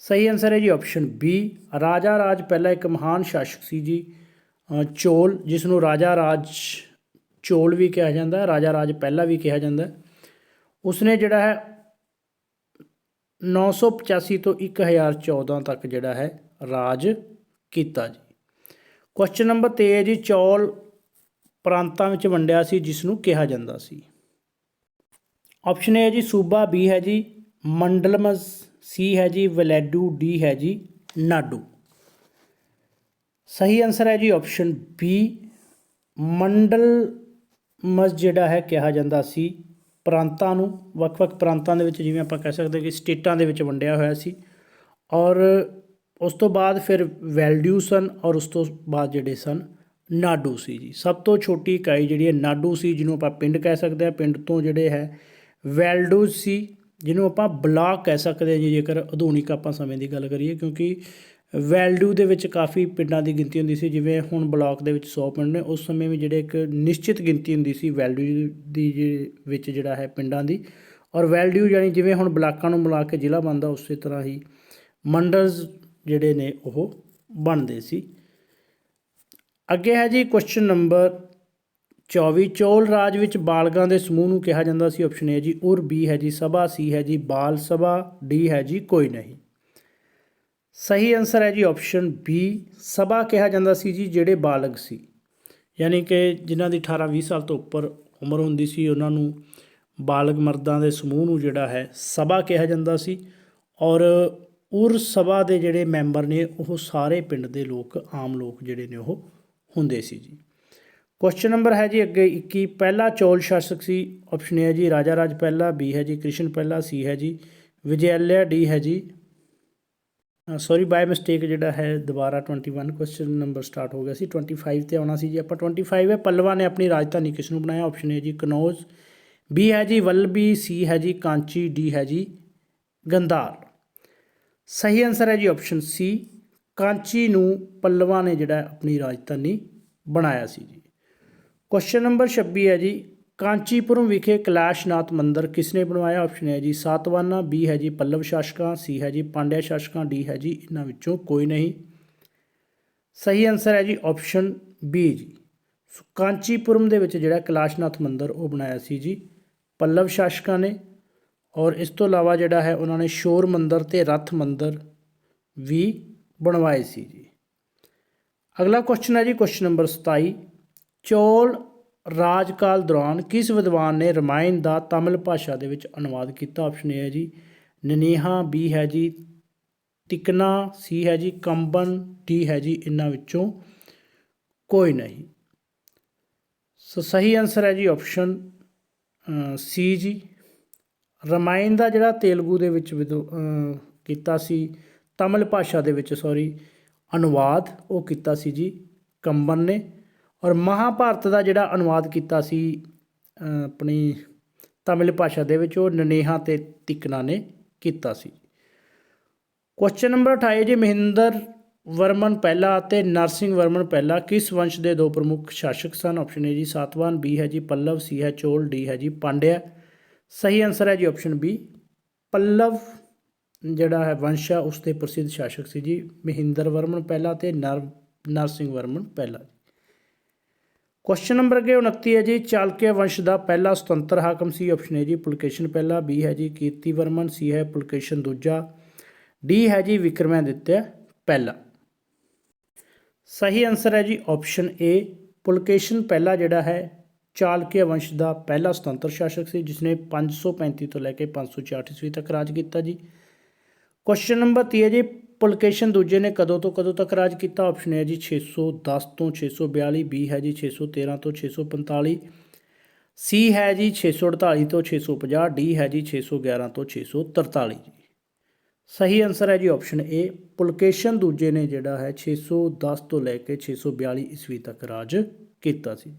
ਸਹੀ ਆਨਸਰ ਹੈ ਜੀ ਆਪਸ਼ਨ ਬੀ, ਰਾਜਾ ਰਾਜ ਪਹਿਲਾ ਇੱਕ ਮਹਾਨ ਸ਼ਾਸਕ ਸੀ ਜੀ ਚੋਲ, ਜਿਸ ਨੂੰ ਰਾਜਾ ਰਾਜ ਚੋਲ ਵੀ ਕਿਹਾ ਜਾਂਦਾ, ਰਾਜਾ ਰਾਜ ਪਹਿਲਾ ਵੀ ਕਿਹਾ ਜਾਂਦਾ। ਉਸਨੇ ਜਿਹੜਾ ਹੈ 985 ਤੋਂ 1014 ਤੱਕ ਜਿਹੜਾ ਹੈ ਰਾਜ ਕੀਤਾ ਜੀ। ਕੁਐਸਚਨ ਨੰਬਰ 23 ਹੈ ਜੀ ਚੌਲ ਪ੍ਰਾਂਤਾਂ ਵਿੱਚ ਵੰਡਿਆ ਸੀ ਜਿਸ ਨੂੰ ਕਿਹਾ ਜਾਂਦਾ ਸੀ। ਆਪਸ਼ਨ ਏ ਹੈ ਜੀ ਸੂਬਾ, ਬੀ ਹੈ ਜੀ ਮੰਡਲਮਸ, ਸੀ ਹੈ ਜੀ ਵਲੈਡੂ, ਡੀ ਹੈ ਜੀ ਨਾਡੂ। ਸਹੀ ਆਨਸਰ ਹੈ ਜੀ ਆਪਸ਼ਨ ਬੀ, ਮੰਡਲਮਸ ਜਿਹੜਾ ਹੈ ਕਿਹਾ ਜਾਂਦਾ ਸੀ ਪ੍ਰਾਂਤਾਂ ਨੂੰ, ਵੱਖ-ਵੱਖ ਪ੍ਰਾਂਤਾਂ ਦੇ ਵਿੱਚ, ਜਿਵੇਂ ਆਪਾਂ ਕਹਿ ਸਕਦੇ ਕਿ ਸਟੇਟਾਂ ਦੇ ਵਿੱਚ ਵੰਡਿਆ ਹੋਇਆ ਸੀ। ਔਰ ਉਸ ਤੋਂ ਬਾਅਦ ਫਿਰ ਵੈਲਡਿਊ ਸਨ ਔਰ ਉਸ ਤੋਂ ਬਾਅਦ ਜਿਹੜੇ ਸਨ ਨਾਡੂ ਸੀ ਜੀ। ਸਭ ਤੋਂ ਛੋਟੀ ਇਕਾਈ ਜਿਹੜੀ ਹੈ ਨਾਡੂ ਸੀ, ਜਿਹਨੂੰ ਆਪਾਂ ਪਿੰਡ ਕਹਿ ਸਕਦੇ ਹਾਂ। ਪਿੰਡ ਤੋਂ ਜਿਹੜੇ ਹੈ ਵੈਲਡੂਜ਼ ਸੀ, ਜਿਹਨੂੰ ਆਪਾਂ ਬਲਾਕ ਕਹਿ ਸਕਦੇ ਹਾਂ ਜੀ ਜੇਕਰ ਆਧੁਨਿਕ ਆਪਾਂ ਸਮੇਂ ਦੀ ਗੱਲ ਕਰੀਏ, ਕਿਉਂਕਿ ਵੈਲਡੂ ਦੇ ਵਿੱਚ ਕਾਫੀ ਪਿੰਡਾਂ ਦੀ ਗਿਣਤੀ ਹੁੰਦੀ ਸੀ। ਜਿਵੇਂ ਹੁਣ ਬਲਾਕ ਦੇ ਵਿੱਚ 100 ਪਿੰਡ ਨੇ, ਉਸ ਸਮੇਂ ਵੀ ਜਿਹੜੇ ਇੱਕ ਨਿਸ਼ਚਿਤ ਗਿਣਤੀ ਹੁੰਦੀ ਸੀ ਵੈਲਡੂ ਦੀ ਵਿੱਚ ਜਿਹੜਾ ਹੈ ਪਿੰਡਾਂ ਦੀ। ਔਰ ਵੈਲਡੂ ਯਾਨੀ ਜਿਵੇਂ ਹੁਣ ਬਲਾਕਾਂ ਨੂੰ ਮਿਲਾ ਕੇ ਜ਼ਿਲ੍ਹਾ ਬਣਦਾ, ਉਸੇ ਤਰ੍ਹਾਂ ਹੀ ਮੰਡਲਸ ਜਿਹੜੇ ਨੇ ਉਹ ਬਣਦੇ ਸੀ। ਅੱਗੇ ਹੈ ਜੀ ਕੁਐਸਚਨ ਨੰਬਰ 24 ਚੋਲ ਰਾਜ ਵਿੱਚ ਬਾਲਗਾਂ ਦੇ ਸਮੂਹ ਨੂੰ ਕਿਹਾ ਜਾਂਦਾ ਸੀ। ਆਪਸ਼ਨ ਏ ਜੀ ਉਰ, ਬੀ ਹੈ ਜੀ ਸਭਾ, ਸੀ ਹੈ ਜੀ ਬਾਲ ਸਭਾ, ਡੀ ਹੈ ਜੀ ਕੋਈ ਨਹੀਂ। ਸਹੀ ਆਨਸਰ ਹੈ ਜੀ ਆਪਸ਼ਨ ਬੀ, ਸਭਾ ਕਿਹਾ ਜਾਂਦਾ ਸੀ ਜੀ ਜਿਹੜੇ ਬਾਲਗ ਸੀ, ਯਾਨੀ ਕਿ ਜਿਨ੍ਹਾਂ ਦੀ 18-20 ਸਾਲ ਤੋਂ ਉੱਪਰ ਉਮਰ ਹੁੰਦੀ ਸੀ, ਉਹਨਾਂ ਨੂੰ ਬਾਲਗ ਮਰਦਾਂ ਦੇ ਸਮੂਹ ਨੂੰ ਜਿਹੜਾ ਹੈ ਸਭਾ ਕਿਹਾ ਜਾਂਦਾ ਸੀ। ਔਰ ਉਰ ਸਭਾ ਦੇ ਜਿਹੜੇ ਮੈਂਬਰ ਨੇ ਉਹ ਸਾਰੇ ਪਿੰਡ ਦੇ ਲੋਕ, ਆਮ ਲੋਕ ਜਿਹੜੇ ਨੇ ਉਹ ਹੁੰਦੇ ਸੀ ਜੀ। ਕੁਐਸਚਨ ਨੰਬਰ ਹੈ ਜੀ ਅੱਗੇ 21 ਪਹਿਲਾ ਚੌਲ ਸ਼ਾਸਕ ਸੀ। ਆਪਸ਼ਨ ਏ ਹੈ ਜੀ ਰਾਜਾ ਰਾਜ ਪਹਿਲਾ, ਬੀ ਹੈ ਜੀ ਕ੍ਰਿਸ਼ਨ ਪਹਿਲਾ, ਸੀ ਹੈ ਜੀ ਵਿਜੈਲਯ, ਡੀ ਹੈ ਜੀ ਸੌਰੀ ਬਾਏ ਮਿਸਟੇਕ ਜਿਹੜਾ ਹੈ ਦੁਬਾਰਾ 21 ਕੁਐਸਚਨ ਨੰਬਰ ਸਟਾਰਟ ਹੋ ਗਿਆ ਸੀ, 25 ਤੇ ਆਉਣਾ ਸੀ ਜੀ ਆਪਾਂ। 25 ਹੈ ਪੱਲਵਾਂ ਨੇ ਆਪਣੀ ਰਾਜਧਾਨੀ ਕਿਸ ਨੂੰ ਬਣਾਇਆ। ਆਪਸ਼ਨ ਏ ਜੀ ਕਨੌਜ, ਬੀ ਹੈ ਜੀ ਵੱਲਭੀ, ਸੀ ਹੈ ਜੀ ਕਾਂਚੀ, ਡੀ ਹੈ ਜੀ ਗੰਧਾਰ। ਸਹੀ ਆਨਸਰ ਹੈ ਜੀ ਆਪਸ਼ਨ ਸੀ, ਕਾਂਚੀ ਨੂੰ ਪੱਲਵਾਂ ਨੇ ਜਿਹੜਾ ਆਪਣੀ ਰਾਜਧਾਨੀ ਬਣਾਇਆ ਸੀ ਜੀ। ਕੁਐਸਚਨ ਨੰਬਰ 26 ਹੈ ਜੀ ਕਾਂਚੀਪੁਰਮ ਵਿਖੇ ਕੈਲਾਸ਼ਨਾਥ ਮੰਦਿਰ ਕਿਸ ਨੇ ਬਣਵਾਇਆ। ਆਪਸ਼ਨ ਹੈ ਜੀ ਸਾਤਵਾਹਨਾ, ਬੀ ਹੈ ਜੀ ਪੱਲਵ ਸ਼ਾਸਕਾਂ, ਸੀ ਹੈ ਜੀ ਪਾਂਡਿਆ ਸ਼ਾਸਕਾਂ, ਡੀ ਹੈ ਜੀ ਇਹਨਾਂ ਵਿੱਚੋਂ ਕੋਈ ਨਹੀਂ। ਸਹੀ ਆਨਸਰ ਹੈ ਜੀ ਆਪਸ਼ਨ ਬੀ ਜੀ, ਕਾਂਚੀਪੁਰਮ ਦੇ ਵਿੱਚ ਜਿਹੜਾ ਕੈਲਾਸ਼ਨਾਥ ਮੰਦਿਰ ਉਹ ਬਣਾਇਆ ਸੀ ਜੀ ਪੱਲਵ ਸ਼ਾਸਕਾਂ ਨੇ। ਔਰ ਇਸ ਤੋਂ ਇਲਾਵਾ ਜਿਹੜਾ ਹੈ ਉਹਨਾਂ ਨੇ ਸ਼ੋਰ ਮੰਦਿਰ ਅਤੇ ਰੱਥ ਮੰਦਿਰ ਵੀ ਬਣਵਾਏ ਸੀ ਜੀ। ਅਗਲਾ ਕੁਐਸਚਨ ਹੈ ਜੀ ਕੁਐਸਚਨ ਨੰਬਰ 27 ਚੌਲ ਰਾਜਕਾਲ ਦੌਰਾਨ ਕਿਸ ਵਿਦਵਾਨ ਨੇ ਰਮਾਇਣ ਦਾ ਤਮਿਲ ਭਾਸ਼ਾ ਦੇ ਵਿੱਚ ਅਨੁਵਾਦ ਕੀਤਾ। ਆਪਸ਼ਨ ਏ ਹੈ ਜੀ ਨਨੇਹਾ, ਬੀ ਹੈ ਜੀ ਤਿਕਨਾ, ਸੀ ਹੈ ਜੀ ਕੰਬਨ, ਡੀ ਹੈ ਜੀ ਇਹਨਾਂ ਵਿੱਚੋਂ ਕੋਈ ਨਹੀਂ। ਸੋ ਸਹੀ ਆਨਸਰ ਹੈ ਜੀ ਆਪਸ਼ਨ ਸੀ ਜੀ, ਰਮਾਇਣ ਦਾ ਜਿਹੜਾ ਤੇਲਗੂ ਦੇ ਵਿੱਚ ਕੀਤਾ ਸੀ, ਤਮਿਲ ਭਾਸ਼ਾ ਦੇ ਵਿੱਚ ਅਨੁਵਾਦ ਉਹ ਕੀਤਾ ਸੀ ਜੀ ਕੰਬਨ ਨੇ। ਔਰ ਮਹਾਭਾਰਤ ਦਾ ਜਿਹੜਾ ਅਨੁਵਾਦ ਕੀਤਾ ਸੀ ਆਪਣੀ ਤਮਿਲ ਭਾਸ਼ਾ ਦੇ ਵਿੱਚ ਉਹ ਨਨੇਹਾ ਅਤੇ ਤਿਕਨਾ ਨੇ ਕੀਤਾ ਸੀ। ਕੁਐਸਚਨ ਨੰਬਰ 28 ਜੀ ਮਹਿੰਦਰ ਵਰਮਨ ਪਹਿਲਾ ਅਤੇ ਨਰਸਿੰਘ ਵਰਮਨ ਪਹਿਲਾ ਕਿਸ ਵੰਸ਼ ਦੇ ਦੋ ਪ੍ਰਮੁੱਖ ਸ਼ਾਸਕ ਸਨ। ਆਪਸ਼ਨ ਏ ਜੀ ਸਾਤਵਾਹਨ, ਬੀ ਹੈ ਜੀ ਪੱਲਵ, ਸੀ ਹੈ ਚੋਲ, ਡੀ ਹੈ ਜੀ ਪਾਂਡਿਆ। ਸਹੀ ਆਨਸਰ ਹੈ ਜੀ ਆਪਸ਼ਨ ਬੀ, ਪੱਲਵ ਜਿਹੜਾ ਹੈ ਵੰਸ਼ ਆ ਉਸ ਦੇ ਪ੍ਰਸਿੱਧ ਸ਼ਾਸਕ ਸੀ ਜੀ ਮਹਿੰਦਰ ਵਰਮਨ ਪਹਿਲਾ ਅਤੇ ਨਰਸਿੰਘ ਵਰਮਨ ਪਹਿਲਾ। ਕੁਐਸਚਨ ਨੰਬਰ ਅੱਗੇ 29 ਹੈ ਜੀ ਚਾਲਕਿਆ ਵੰਸ਼ ਦਾ ਪਹਿਲਾ ਸੁਤੰਤਰ ਹਾਕਮ ਸੀ। ਆਪਸ਼ਨ ਏ ਜੀ ਪੁਲਕੇਸ਼ਨ ਪਹਿਲਾ, ਬੀ ਹੈ ਜੀ ਕੀਰਤੀ ਵਰਮਨ, ਸੀ ਹੈ ਪੁਲਕੇਸ਼ਨ ਦੂਜਾ, ਡੀ ਹੈ ਜੀ ਵਿਕਰਮਾਦਿੱਤਿਆ ਪਹਿਲਾ। ਸਹੀ ਆਨਸਰ ਹੈ ਜੀ ਆਪਸ਼ਨ ਏ। ਪੁਲਕੇਸ਼ਨ ਪਹਿਲਾ ਜਿਹੜਾ ਹੈ ਚਾਲਕਿਆ ਵੰਸ਼ ਦਾ ਪਹਿਲਾ ਸੁਤੰਤਰ ਸ਼ਾਸਕ ਸੀ, ਜਿਸਨੇ 535 ਤੋਂ ਲੈ ਕੇ 566 ਈਸਵੀ ਤੱਕ ਰਾਜ ਕੀਤਾ ਜੀ। ਕੁਐਸਚਨ ਨੰਬਰ 30 ਹੈ ਜੀ, ਪੁਲਕੇਸ਼ਨ ਦੂਜੇ ਨੇ ਕਦੋਂ ਤੋਂ ਕਦੋਂ ਤੱਕ ਰਾਜ ਕੀਤਾ? ਆਪਸ਼ਨ ਹੈ ਜੀ 610 ਤੋਂ 642, ਬੀ ਹੈ ਜੀ 613 ਤੋਂ 645, ਸੀ ਹੈ ਜੀ 648 ਤੋਂ 650, ਡੀ ਹੈ ਜੀ 611 ਤੋਂ 643 ਜੀ। ਸਹੀ ਆਨਸਰ ਹੈ ਜੀ ਆਪਸ਼ਨ ਏ। ਪੁਲਕੇਸ਼ਨ ਦੂਜੇ ਨੇ ਜਿਹੜਾ ਹੈ 610 ਤੋਂ ਲੈ ਕੇ 642 ਈਸਵੀ ਤੱਕ ਰਾਜ ਕੀਤਾ ਸੀ।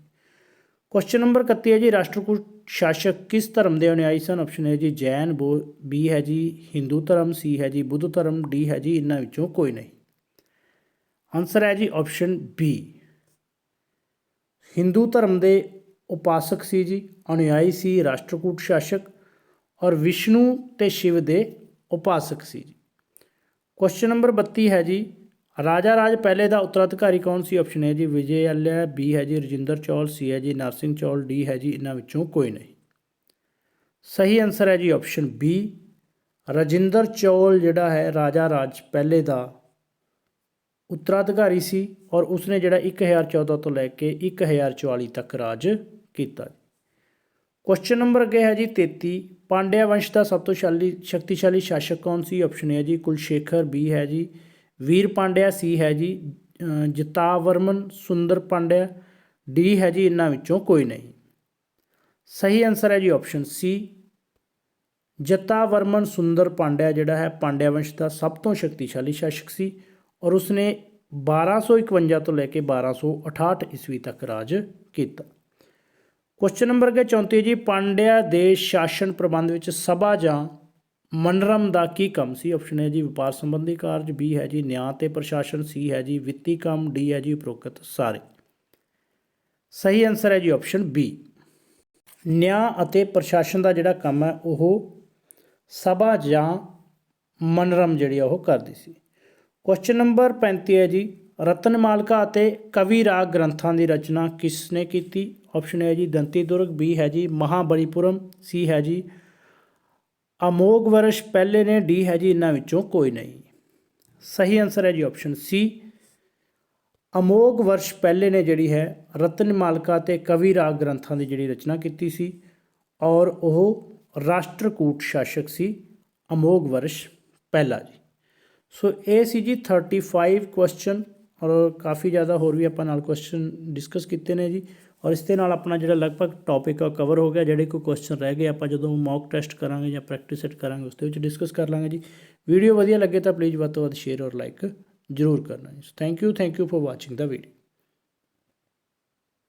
ਕੁਐਸਚਨ ਨੰਬਰ 31 ਹੈ ਜੀ, ਰਾਸ਼ਟਰਕੂਟ ਸ਼ਾਸਕ ਕਿਸ ਧਰਮ ਦੇ ਅਨੁਯਾਈ ਸਨ? ਆਪਸ਼ਨ ਹੈ ਜੀ ਜੈਨ, ਬੀ ਹੈ ਜੀ ਹਿੰਦੂ ਧਰਮ, ਸੀ ਹੈ ਜੀ ਬੁੱਧ ਧਰਮ, ਡੀ ਹੈ ਜੀ ਇਹਨਾਂ ਵਿੱਚੋਂ ਕੋਈ ਨਹੀਂ। ਆਨਸਰ ਹੈ ਜੀ ਆਪਸ਼ਨ ਬੀ। ਹਿੰਦੂ ਧਰਮ ਦੇ ਉਪਾਸਕ ਸੀ ਜੀ, ਅਨੁਯਾਈ ਸੀ ਰਾਸ਼ਟਰਕੂਟ ਸ਼ਾਸਕ, ਔਰ ਵਿਸ਼ਨੂੰ ਤੇ ਸ਼ਿਵ ਦੇ ਉਪਾਸਕ ਸੀ ਜੀ। ਕੁਐਸਚਨ ਨੰਬਰ 32 ਹੈ ਜੀ, ਰਾਜਾ ਰਾਜ ਪਹਿਲੇ ਦਾ ਉੱਤਰਾਧਿਕਾਰੀ ਕੌਣ ਸੀ? ਆਪਸ਼ਨ ਹੈ ਜੀ ਵਿਜੇ ਆਲਿਆ, ਬੀ ਹੈ ਜੀ ਰਜਿੰਦਰ ਚੌਲ, ਸੀ ਹੈ ਜੀ ਨਰਸਿੰਘ ਚੌਲ, ਡੀ ਹੈ ਜੀ ਇਹਨਾਂ ਵਿੱਚੋਂ ਕੋਈ ਨਹੀਂ। ਸਹੀ ਆਨਸਰ ਹੈ ਜੀ ਆਪਸ਼ਨ ਬੀ। ਰਜਿੰਦਰ ਚੌਲ ਜਿਹੜਾ ਹੈ ਰਾਜਾ ਰਾਜ ਪਹਿਲੇ ਦਾ ਉੱਤਰਾਧਿਕਾਰੀ ਸੀ, ਔਰ ਉਸਨੇ ਜਿਹੜਾ 1014 ਤੋਂ ਲੈ ਕੇ 1044 ਤੱਕ ਰਾਜ ਕੀਤਾ। ਕੁਐਸਚਨ ਨੰਬਰ ਅੱਗੇ ਹੈ ਜੀ 33, ਪਾਂਡਿਆ ਵੰਸ਼ ਦਾ ਸਭ ਤੋਂ ਸ਼ਕਤੀਸ਼ਾਲੀ ਸ਼ਾਸਕ ਕੌਣ ਸੀ? ਆਪਸ਼ਨ ਹੈ ਜੀ ਕੁਲਸ਼ੇਖਰ, ਬੀ ਹੈ ਜੀ ਵੀਰ ਪਾਂਡਿਆ, ਸੀ ਹੈ ਜੀ ਜਿਤਾਵਰਮਨ ਸੁੰਦਰ ਪਾਂਡਿਆ, ਡੀ ਹੈ ਜੀ ਇਹਨਾਂ ਵਿੱਚੋਂ ਕੋਈ ਨਹੀਂ। ਸਹੀ ਆਨਸਰ ਹੈ ਜੀ ਆਪਸ਼ਨ ਸੀ। ਜਤਾਵਰਮਨ ਸੁੰਦਰ ਪਾਂਡਿਆ ਜਿਹੜਾ ਹੈ ਪਾਂਡਿਆ ਵੰਸ਼ ਦਾ ਸਭ ਤੋਂ ਸ਼ਕਤੀਸ਼ਾਲੀ ਸ਼ਾਸਕ ਸੀ, ਔਰ ਉਸਨੇ 1251 ਤੋਂ ਲੈ ਕੇ 1268 ਈਸਵੀ ਤੱਕ ਰਾਜ ਕੀਤਾ। ਕੁਐਸਚਨ ਨੰਬਰ ਅੱਗੇ 34 ਜੀ, ਪਾਂਡਿਆ ਦੇ ਸ਼ਾਸਨ ਪ੍ਰਬੰਧ ਵਿੱਚ ਸਭਾ ਜਾਂ ਮਨਰਮ ਦਾ ਕੀ ਕੰਮ ਸੀ? ਆਪਸ਼ਨ ਹੈ ਜੀ ਵਪਾਰ ਸੰਬੰਧੀ ਕਾਰਜ, ਬੀ ਹੈ ਜੀ ਨਿਆਂ ਤੇ ਪ੍ਰਸ਼ਾਸਨ, ਸੀ ਹੈ ਜੀ ਵਿੱਤੀ ਕੰਮ, ਡੀ ਹੈ ਜੀ ਉਪਰੋਕਤ ਸਾਰੇ। ਸਹੀ ਆਨਸਰ ਹੈ ਜੀ ਆਪਸ਼ਨ ਬੀ। ਨਿਆਂ ਅਤੇ ਪ੍ਰਸ਼ਾਸਨ ਦਾ ਜਿਹੜਾ ਕੰਮ ਹੈ ਉਹ ਸਭਾ ਜਾਂ ਮਨਰਮ ਜਿਹੜੀ ਉਹ ਕਰਦੀ ਸੀ। ਕੁਐਸਚਨ ਨੰਬਰ 35 ਹੈ ਜੀ, ਰਤਨਮਾਲਿਕਾ ਅਤੇ ਕਵੀ ਰਾਗ ਗ੍ਰੰਥਾਂ ਦੀ ਰਚਨਾ ਕਿਸ ਨੇ ਕੀਤੀ? ਆਪਸ਼ਨ ਹੈ ਜੀ ਦੰਤੀ ਦੁਰਗ, ਬੀ ਹੈ ਜੀ ਮਹਾਬਲੀਪੁਰਮ, ਸੀ ਹੈ ਜੀ ਅਮੋਘ ਵਰਸ਼ ਪਹਿਲੇ ਨੇ, ਡੀ ਹੈ ਜੀ ਇਹਨਾਂ ਵਿੱਚੋਂ ਕੋਈ ਨਹੀਂ। ਸਹੀ ਆਨਸਰ ਹੈ ਜੀ ਆਪਸ਼ਨ ਸੀ। ਅਮੋਘ ਵਰਸ਼ ਪਹਿਲੇ ਨੇ ਜਿਹੜੀ ਹੈ ਰਤਨਮਾਲਿਕਾ ਅਤੇ ਕਵੀ ਰਾਗ ਗ੍ਰੰਥਾਂ ਦੀ ਜਿਹੜੀ ਰਚਨਾ ਕੀਤੀ ਸੀ, ਔਰ ਉਹ ਰਾਸ਼ਟਰਕੂਟ ਸ਼ਾਸਕ ਸੀ ਅਮੋਘ ਵਰਸ਼ ਪਹਿਲਾ ਜੀ। ਸੋ ਇਹ ਸੀ ਜੀ 35 ਕੁਐਸਚਨ, ਔਰ ਕਾਫੀ ਜ਼ਿਆਦਾ ਹੋਰ ਵੀ ਆਪਾਂ ਨਾਲ ਕੁਐਸਚਨ ਡਿਸਕਸ ਕੀਤੇ ਨੇ ਜੀ, ਔਰ ਇਸ ਦੇ ਨਾਲ ਆਪਣਾ ਜਿਹੜਾ ਲਗਭਗ ਟੌਪਿਕ ਆ ਕਵਰ ਹੋ ਗਿਆ। ਜਿਹੜੇ ਕੋਈ ਕੁਐਸਚਨ ਰਹਿ ਗਏ ਆਪਾਂ ਜਦੋਂ ਮੌਕ ਟੈਸਟ ਕਰਾਂਗੇ ਜਾਂ ਪ੍ਰੈਕਟਿਸ ਸੈਟ ਕਰਾਂਗੇ ਉਸ ਦੇ ਵਿੱਚ ਡਿਸਕਸ ਕਰ ਲਾਂਗੇ ਜੀ। ਵੀਡੀਓ ਵਧੀਆ ਲੱਗੇ ਤਾਂ ਪਲੀਜ਼ ਵੱਧ ਤੋਂ ਵੱਧ ਸ਼ੇਅਰ ਔਰ ਲਾਈਕ ਜ਼ਰੂਰ ਕਰਨਾ ਜੀ। Thank you for watching the video.